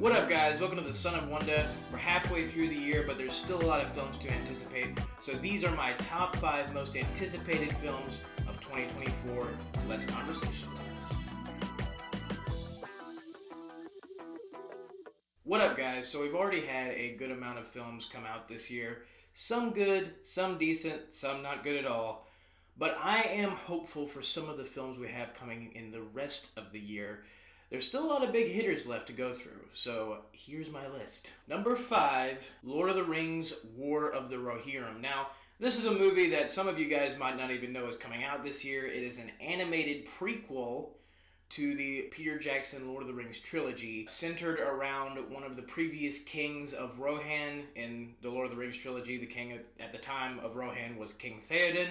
What up, guys? Welcome to the Son of Wonder. We're halfway through the year, but there's still a lot of films to anticipate. So these are my top 5 most anticipated films of 2024. Let's conversationalize. What up, guys? So we've already had a good amount of films come out this year. Some good, some decent, some not good at all. But I am hopeful for some of the films we have coming in the rest of the year. There's still a lot of big hitters left to go through, so here's my list. Number 5, Lord of the Rings, War of the Rohirrim. Now, this is a movie that some of you guys might not even know is coming out this year. It is an animated prequel to the Peter Jackson Lord of the Rings trilogy, centered around one of the previous kings of Rohan in the Lord of the Rings trilogy. The king at the time of Rohan was King Theoden.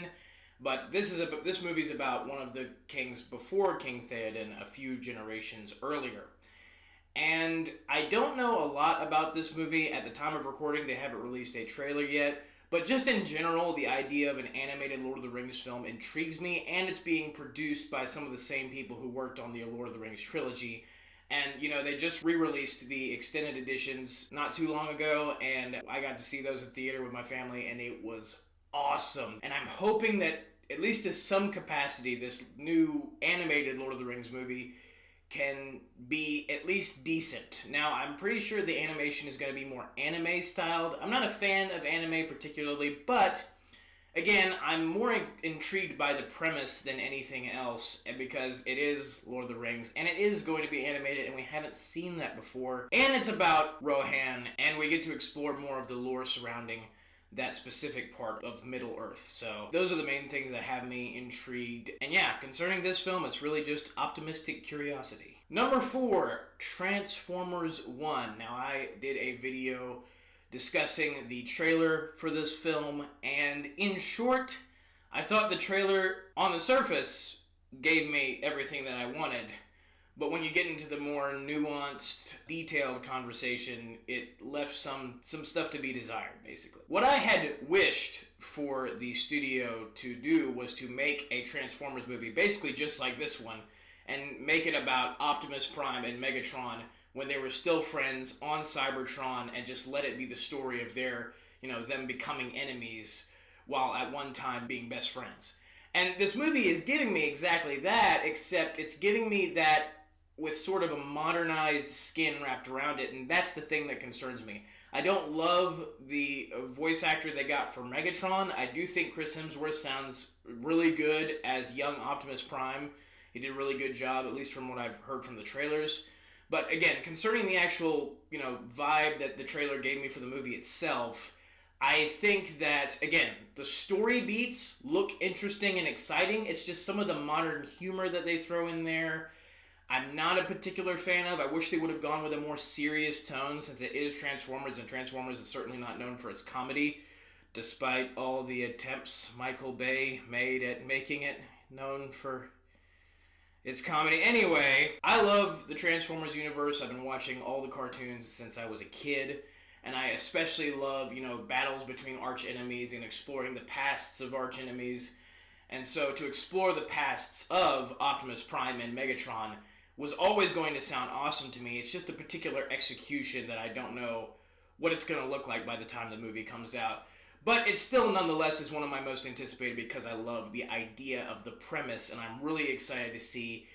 But this movie's about one of the kings before King Theoden, a few generations earlier. And I don't know a lot about this movie. At the time of recording, they haven't released a trailer yet. But just in general, the idea of an animated Lord of the Rings film intrigues me, and it's being produced by some of the same people who worked on the Lord of the Rings trilogy. And, they just re-released the extended editions not too long ago, and I got to see those at theater with my family, and it was awesome. And I'm hoping that, at least to some capacity, this new animated Lord of the Rings movie can be at least decent. Now, I'm pretty sure the animation is going to be more anime-styled. I'm not a fan of anime particularly, but again, I'm more intrigued by the premise than anything else, because it is Lord of the Rings, and it is going to be animated, and we haven't seen that before. And it's about Rohan, and we get to explore more of the lore surrounding that specific part of Middle-earth. So those are the main things that have me intrigued. And yeah, concerning this film, it's really just optimistic curiosity. Number 4, Transformers 1. Now, I did a video discussing the trailer for this film, and in short, I thought the trailer on the surface gave me everything that I wanted. But when you get into the more nuanced, detailed conversation, it left some stuff to be desired, basically. What I had wished for the studio to do was to make a Transformers movie, basically just like this one, and make it about Optimus Prime and Megatron when they were still friends on Cybertron, and just let it be the story of their, them becoming enemies while at one time being best friends. And this movie is giving me exactly that, except it's giving me that with sort of a modernized skin wrapped around it, and that's the thing that concerns me. I don't love the voice actor they got for Megatron. I do think Chris Hemsworth sounds really good as young Optimus Prime. He did a really good job, at least from what I've heard from the trailers. But again, concerning the actual, vibe that the trailer gave me for the movie itself, I think that, again, the story beats look interesting and exciting. It's just some of the modern humor that they throw in there I'm not a particular fan of. I wish they would have gone with a more serious tone, since it is Transformers, and Transformers is certainly not known for its comedy, despite all the attempts Michael Bay made at making it known for its comedy. Anyway, I love the Transformers universe. I've been watching all the cartoons since I was a kid, and I especially love, battles between arch-enemies and exploring the pasts of arch-enemies. And so to explore the pasts of Optimus Prime and Megatron was always going to sound awesome to me. It's just a particular execution that I don't know what it's going to look like by the time the movie comes out. But it still nonetheless is one of my most anticipated, because I love the idea of the premise, and I'm really excited to see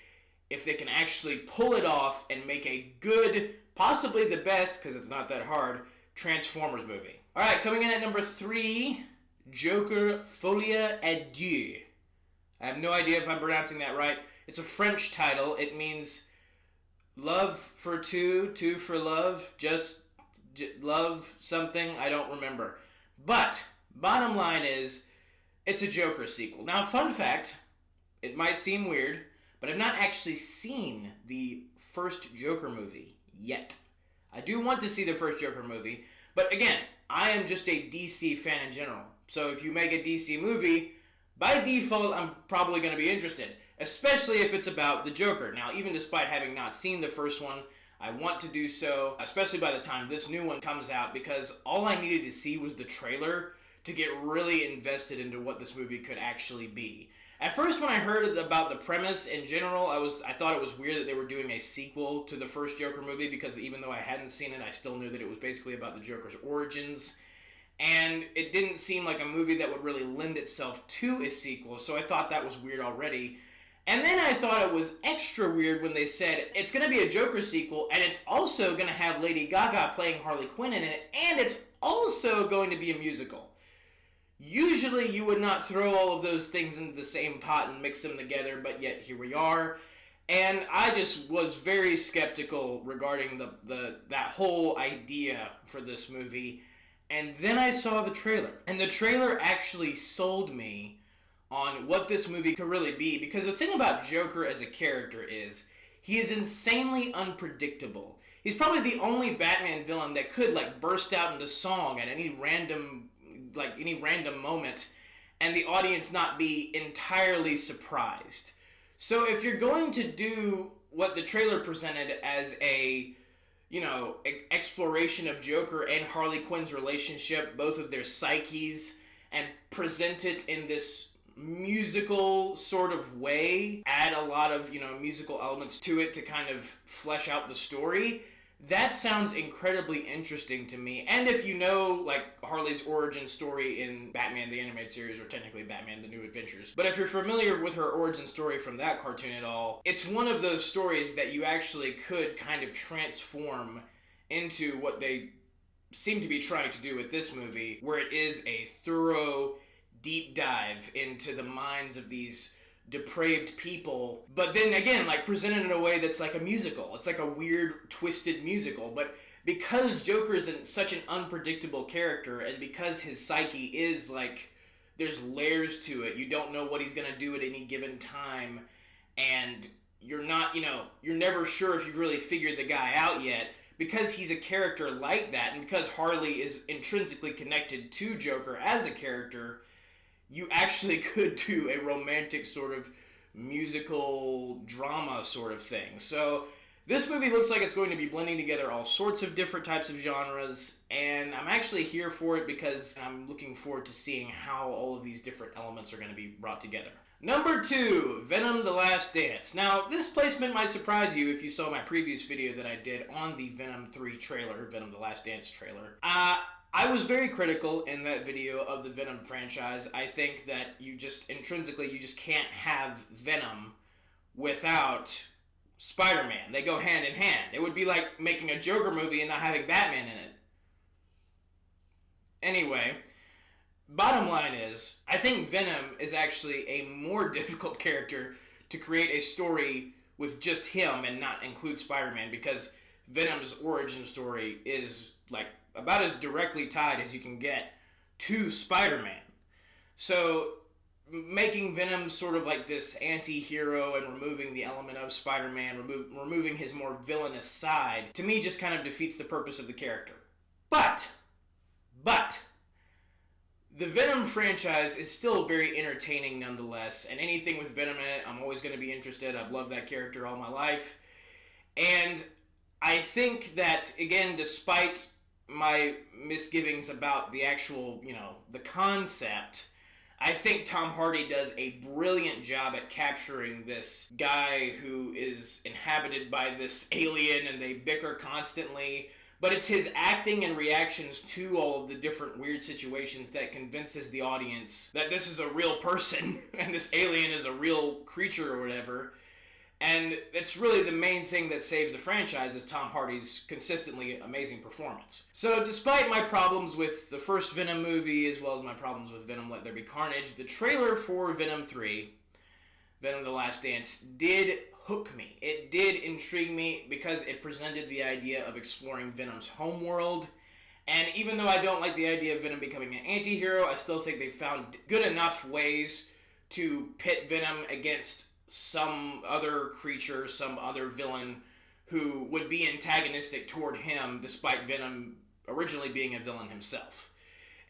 if they can actually pull it off and make a good, possibly the best, because it's not that hard, Transformers movie. Alright, coming in at number 3, Joker Folie à Deux. I have no idea if I'm pronouncing that right. It's a French title. It means love for two for love, just love something. I don't remember. But bottom line is, it's a Joker sequel. Now, fun fact, it might seem weird, but I've not actually seen the first Joker movie yet. I do want to see the first Joker movie, but again, I am just a DC fan in general. So if you make a DC movie, by default, I'm probably going to be interested, especially if it's about the Joker. Now, even despite having not seen the first one, I want to do so, especially by the time this new one comes out, because all I needed to see was the trailer to get really invested into what this movie could actually be. At first, when I heard about the premise in general, I thought it was weird that they were doing a sequel to the first Joker movie, because even though I hadn't seen it, I still knew that it was basically about the Joker's origins. And it didn't seem like a movie that would really lend itself to a sequel, so I thought that was weird already. And then I thought it was extra weird when they said it's going to be a Joker sequel, and it's also going to have Lady Gaga playing Harley Quinn in it, and it's also going to be a musical. Usually you would not throw all of those things into the same pot and mix them together, but yet here we are. And I just was very skeptical regarding that whole idea for this movie. And then I saw the trailer. And the trailer actually sold me on what this movie could really be. Because the thing about Joker as a character is he is insanely unpredictable. He's probably the only Batman villain that could burst out into song at any random moment and the audience not be entirely surprised. So if you're going to do what the trailer presented as a exploration of Joker and Harley Quinn's relationship, both of their psyches, and present it in this musical sort of way, add a lot of musical elements to it to kind of flesh out the story, that sounds incredibly interesting to me. And if you know Harley's origin story in Batman the Animated Series, or technically Batman the New Adventures, but if you're familiar with her origin story from that cartoon at all, it's one of those stories that you actually could kind of transform into what they seem to be trying to do with this movie, where it is a thorough deep dive into the minds of these depraved people, but then again presented in a way that's like a musical. It's like a weird twisted musical, but because Joker is such an unpredictable character, and because his psyche is there's layers to it, you don't know what he's gonna do at any given time, and you're not you're never sure if you've really figured the guy out yet. Because he's a character like that, and because Harley is intrinsically connected to Joker as a character, you actually could do a romantic sort of musical drama sort of thing. So this movie looks like it's going to be blending together all sorts of different types of genres, and I'm actually here for it because I'm looking forward to seeing how all of these different elements are going to be brought together. Number 2, Venom: The Last Dance. Now, this placement might surprise you if you saw my previous video that I did on the Venom 3 trailer, Venom: The Last Dance trailer. I was very critical in that video of the Venom franchise. I think that you just can't have Venom without Spider-Man. They go hand in hand. It would be like making a Joker movie and not having Batman in it. Anyway, bottom line is, I think Venom is actually a more difficult character to create a story with just him and not include Spider-Man, because Venom's origin story is about as directly tied as you can get to Spider-Man. So making Venom sort of this anti-hero and removing the element of Spider-Man, removing his more villainous side, to me just kind of defeats the purpose of the character. But the Venom franchise is still very entertaining nonetheless, and anything with Venom in it, I'm always going to be interested. I've loved that character all my life. And I think that, again, despite my misgivings about the actual, the concept, I think Tom Hardy does a brilliant job at capturing this guy who is inhabited by this alien, and they bicker constantly. But it's his acting and reactions to all of the different weird situations that convinces the audience that this is a real person and this alien is a real creature or whatever. And it's really the main thing that saves the franchise, is Tom Hardy's consistently amazing performance. So despite my problems with the first Venom movie, as well as my problems with Venom Let There Be Carnage, the trailer for Venom 3, Venom: The Last Dance, did hook me. It did intrigue me because it presented the idea of exploring Venom's homeworld. And even though I don't like the idea of Venom becoming an anti-hero, I still think they found good enough ways to pit Venom against some other creature, some other villain who would be antagonistic toward him, despite Venom originally being a villain himself.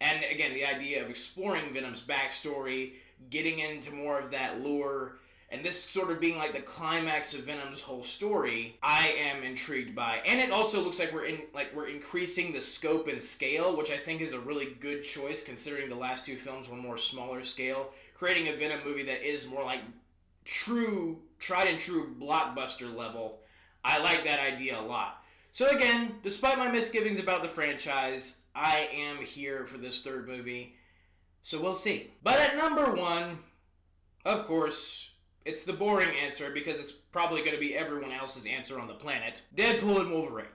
And again, the idea of exploring Venom's backstory, getting into more of that lore, and this sort of being the climax of Venom's whole story, I am intrigued by. And it also looks like we're increasing the scope and scale, which I think is a really good choice, considering the last two films were more smaller scale, creating a Venom movie that is more like true, tried and true blockbuster level. I like that idea a lot. So again, despite my misgivings about the franchise, I am here for this third movie. So we'll see. But at number one, of course, it's the boring answer because it's probably going to be everyone else's answer on the planet. Deadpool and Wolverine.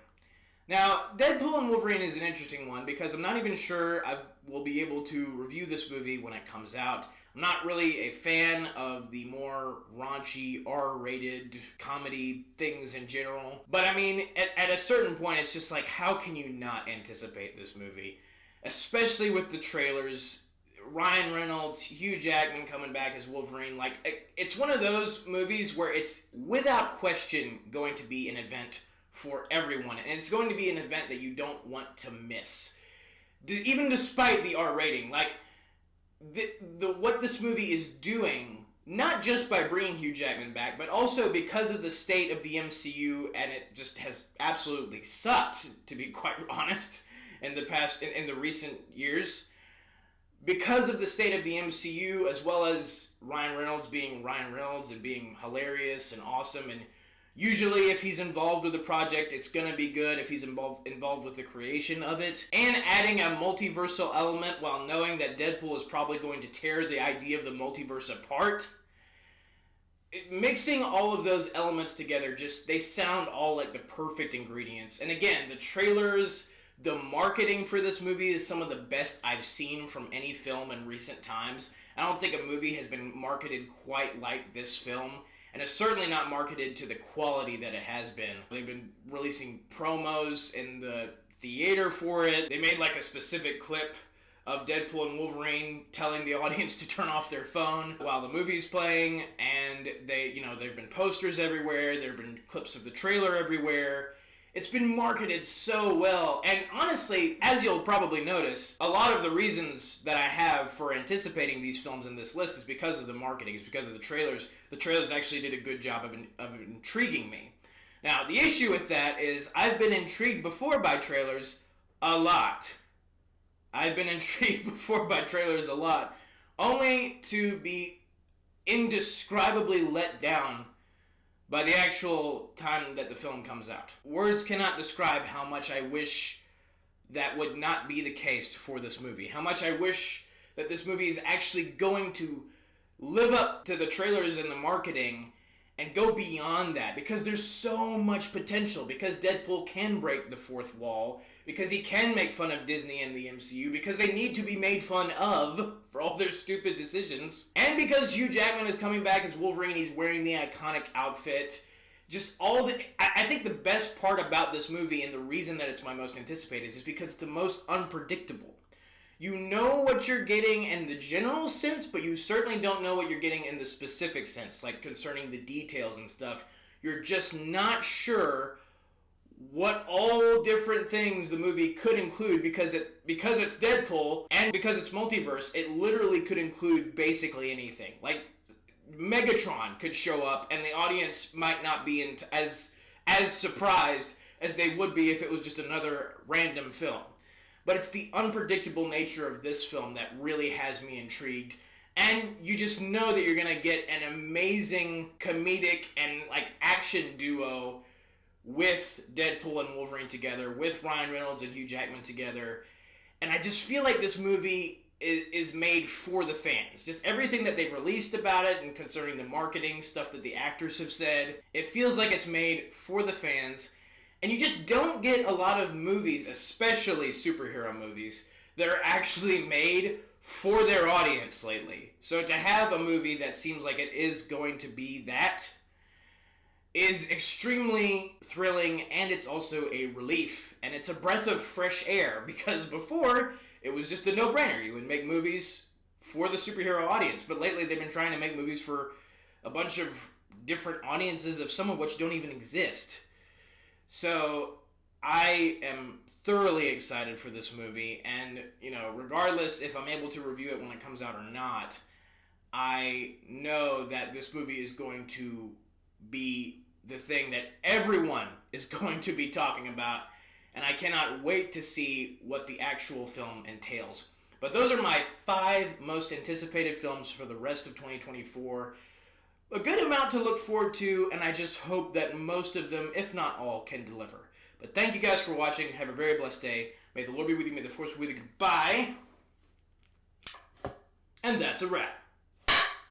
Now, Deadpool and Wolverine is an interesting one because I'm not even sure I will be able to review this movie when it comes out. I'm not really a fan of the more raunchy, R-rated comedy things in general. But I mean, at a certain point, it's just like, how can you not anticipate this movie? Especially with the trailers. Ryan Reynolds, Hugh Jackman coming back as Wolverine. Like, it's one of those movies where it's without question going to be an event for everyone. And it's going to be an event that you don't want to miss. Even despite the R rating. Like, what this movie is doing, not just by bringing Hugh Jackman back, but also because of the state of the MCU, and it just has absolutely sucked, to be quite honest, in the recent years. Because of the state of the MCU, as well as Ryan Reynolds being Ryan Reynolds and being hilarious and awesome, and usually if he's involved with a project, it's going to be good if he's involved with the creation of it. And adding a multiversal element while knowing that Deadpool is probably going to tear the idea of the multiverse apart. Mixing all of those elements together, they sound all like the perfect ingredients. And again, the trailers, the marketing for this movie is some of the best I've seen from any film in recent times. I don't think a movie has been marketed quite like this film. And it's certainly not marketed to the quality that it has been. They've been releasing promos in the theater for it. They made like a specific clip of Deadpool and Wolverine telling the audience to turn off their phone while the movie's playing. And there've been posters everywhere. There've been clips of the trailer everywhere. It's been marketed so well, and honestly, as you'll probably notice, a lot of the reasons that I have for anticipating these films in this list is because of the marketing, it's because of the trailers. The trailers actually did a good job of intriguing me. Now, the issue with that is I've been intrigued before by trailers a lot. I've been intrigued before by trailers a lot, only to be indescribably let down by the actual time that the film comes out. Words cannot describe how much I wish that would not be the case for this movie. How much I wish that this movie is actually going to live up to the trailers and the marketing and go beyond that, because there's so much potential, because Deadpool can break the fourth wall, because he can make fun of Disney and the MCU, because they need to be made fun of for all their stupid decisions, and because Hugh Jackman is coming back as Wolverine, he's wearing the iconic outfit. I think the best part about this movie, and the reason that it's my most anticipated, is because it's the most unpredictable. You know what you're getting in the general sense, but you certainly don't know what you're getting in the specific sense, like concerning the details and stuff. You're just not sure what all different things the movie could include, because it's Deadpool and because it's multiverse, it literally could include basically anything. Like, Megatron could show up and the audience might not be as surprised as they would be if it was just another random film. But it's the unpredictable nature of this film that really has me intrigued. And you just know that you're going to get an amazing comedic and action duo with Deadpool and Wolverine together, with Ryan Reynolds and Hugh Jackman together. And I just feel like this movie is made for the fans. Just everything that they've released about it and concerning the marketing, stuff that the actors have said, it feels like it's made for the fans. And you just don't get a lot of movies, especially superhero movies, that are actually made for their audience lately. So to have a movie that seems like it is going to be that is extremely thrilling, and it's also a relief. And it's a breath of fresh air, because before, it was just a no-brainer. You would make movies for the superhero audience, but lately they've been trying to make movies for a bunch of different audiences, of some of which don't even exist. So I am thoroughly excited for this movie, and regardless if I'm able to review it when it comes out or not, I know that this movie is going to be the thing that everyone is going to be talking about, and I cannot wait to see what the actual film entails. But those are my 5 most anticipated films for the rest of 2024. A good amount to look forward to, and I just hope that most of them, if not all, can deliver. But thank you guys for watching. Have a very blessed day. May the Lord be with you. May the Force be with you. Goodbye. And that's a wrap.